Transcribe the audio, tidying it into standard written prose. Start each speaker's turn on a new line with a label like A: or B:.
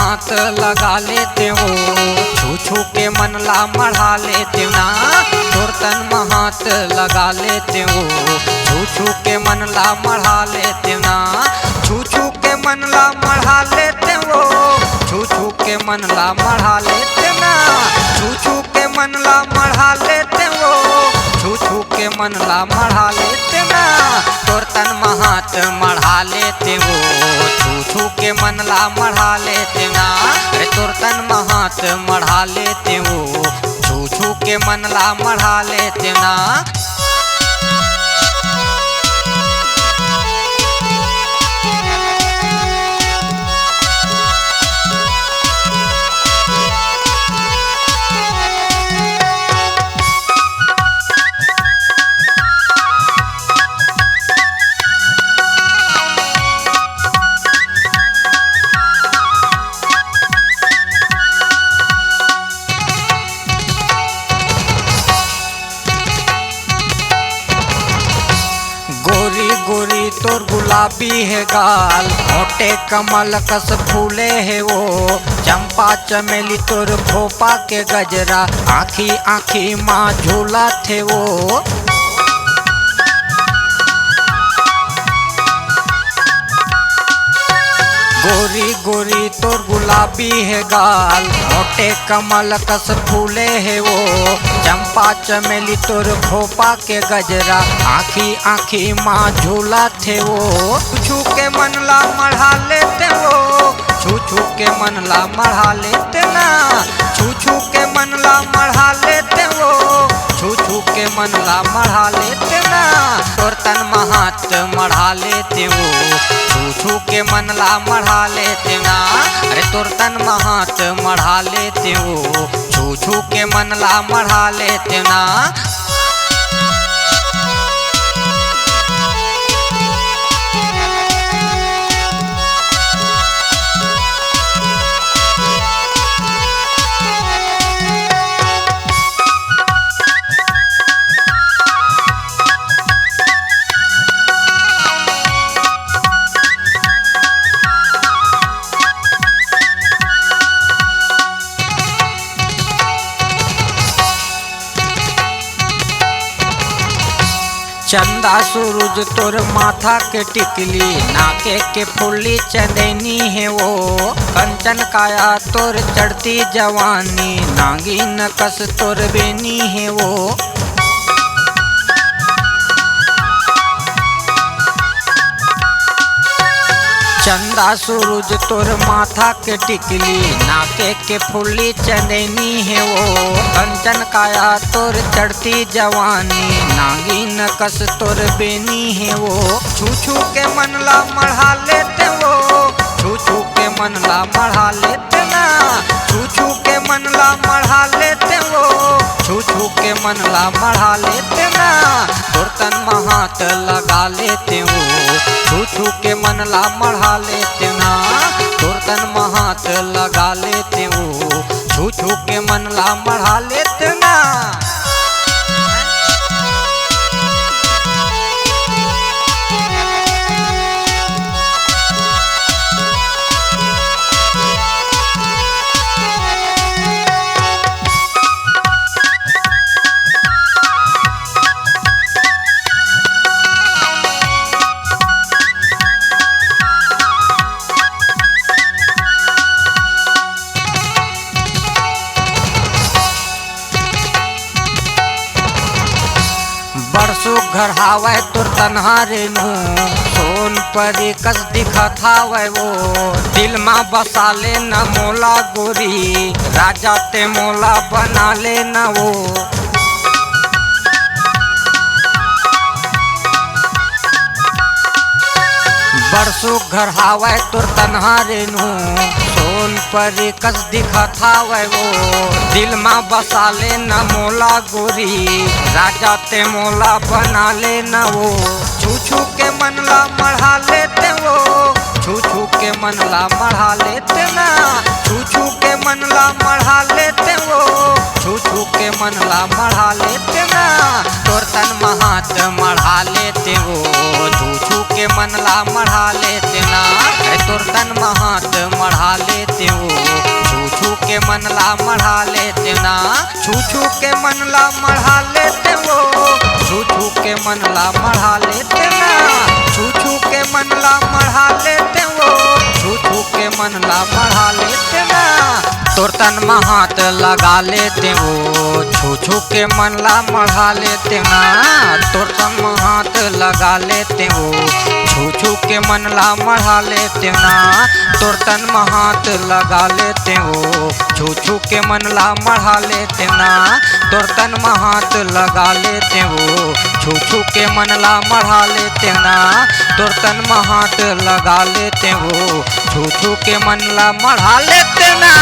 A: हाथ लगा लेते हो, छू छू के मन ला मढ़ा लेते हो ना। तोर तन में हाथ लगा लेते हो, छू छू के मन ला मढ़ा लेते हो ना। छू छू के मन ला मढ़ा लेते हो, छू छू के मन ला मढ़ा लेते ना। छू छू के मन ला मढ़ा लेते हो, छू छू के मन ला मढ़ा लेते ना। तोर तन में हाथ मढ़ा लेते हो, छू छू के मन ला मढ़ा लेते ना। अरे तोर तन में हाथ मढ़ा लेते हो, छू छू के मन ला मढ़ा लेते ना। गोरी गोरी तोर गुलाबी है गाल, मोटे कमल कस फूले है वो। चंपा चमेली तोर भोपा के गजरा, आँखी आँखी माँ झूला थे वो। गोरी गोरी तोर गुलाबी है गाल, मोटे कमल कस फूले है वो। चंपा चमेली तोर भोपा के गजरा, आँखी आँखी माँ झूला थे वो। छू के मन ला मढ़ा लेते हो, छू छू के मन ला मढ़ा लेते ना। छू छू के मन ला मढ़ा लेते हो, छू छू के मन ला मढ़ा लेते ना। तोर तन में हाथ मढ़ा लेते हो, छू छू के मन ला मढ़ा लेते ना। अरे तोर तन में हाथ मढ़ा लेते हो, छू छू के मन ला मढ़ा लेते ना। चंदा सूरज तोर माथा के टिकली, नाके के फुल्ली चंदनी है वो। कंचन काया तोर चढ़ती जवानी, नागिन कस तोर बेनी है वो। चंदा सूरज तोर माथा के टिकली, नाके के फुल्ली चंदनी है वो। कंचन काया तोर चढ़ती जवानी, नागिन कस तोर बेनी है वो। छू छू के मन ला मढ़ा लेते हो, छू छू के मन ला मढ़ा लेते ना। छू छू के मन ला मढ़ा लेते हो, छू छू के मन ला मढ़ा लेते ना। तोर तन में हाथ लगा लेते हो, छू छू के मन ला मढ़ा लेते ना। तोर तन में हाथ लगा लेते हो, छू छू के मन ला मढ़ा लेते ना। बरसो घर हावै तोर तन्हारे नू, सोन परी कस दिखत हावै वो। दिल माँ बसा ले न मोला गोरी, राजा ते मोला बना ले न वो। बरसो घर हावै तोर तन्हारे नू, सोन परी कस दिखत हावै वो। दिल माँ बसा ले न मोला गोरी, राजा ते मोला बना ले न वो। छू छू के मन ला मढ़ा लेते हो, छू छू के मन ला मढ़ा लेते ना। छू छू के मन ला मढ़ा लेते हो, छू छू के मन ला मढ़ा लेते ना। तोर तन में हाथ मढ़ा लेते हो, छू छू के मन ला मढ़ा लेते ना। तोर तन में हाथ मढ़ा लेते हो, छू छू के मनला मढ़ा लेते ना, छू छू के मनला मढ़ा लेते हो, छू छू के मनला मढ़ा लेते ना, छू छू के मनला मढ़ा लेते हो, छू छू के मनला मढ़ा लेते ना, तोर तन में हाथ लगा लेते हो, छू छू के मनला मढ़ा लेते ना, तोर तन में हाथ लगा लेते हो, छू छू के मनला मढ़ा लेते ना, तोर तन में हाथ लगा लेते हो, छू छू के मनला मढ़ा लेते ना, तोर तन में हाथ लगा लेते हो, छू छू के मनला मढ़ा लेते ना, तोर तन में हाथ लगा लेते हो, छू छू के मनला मढ़ा लेते ना।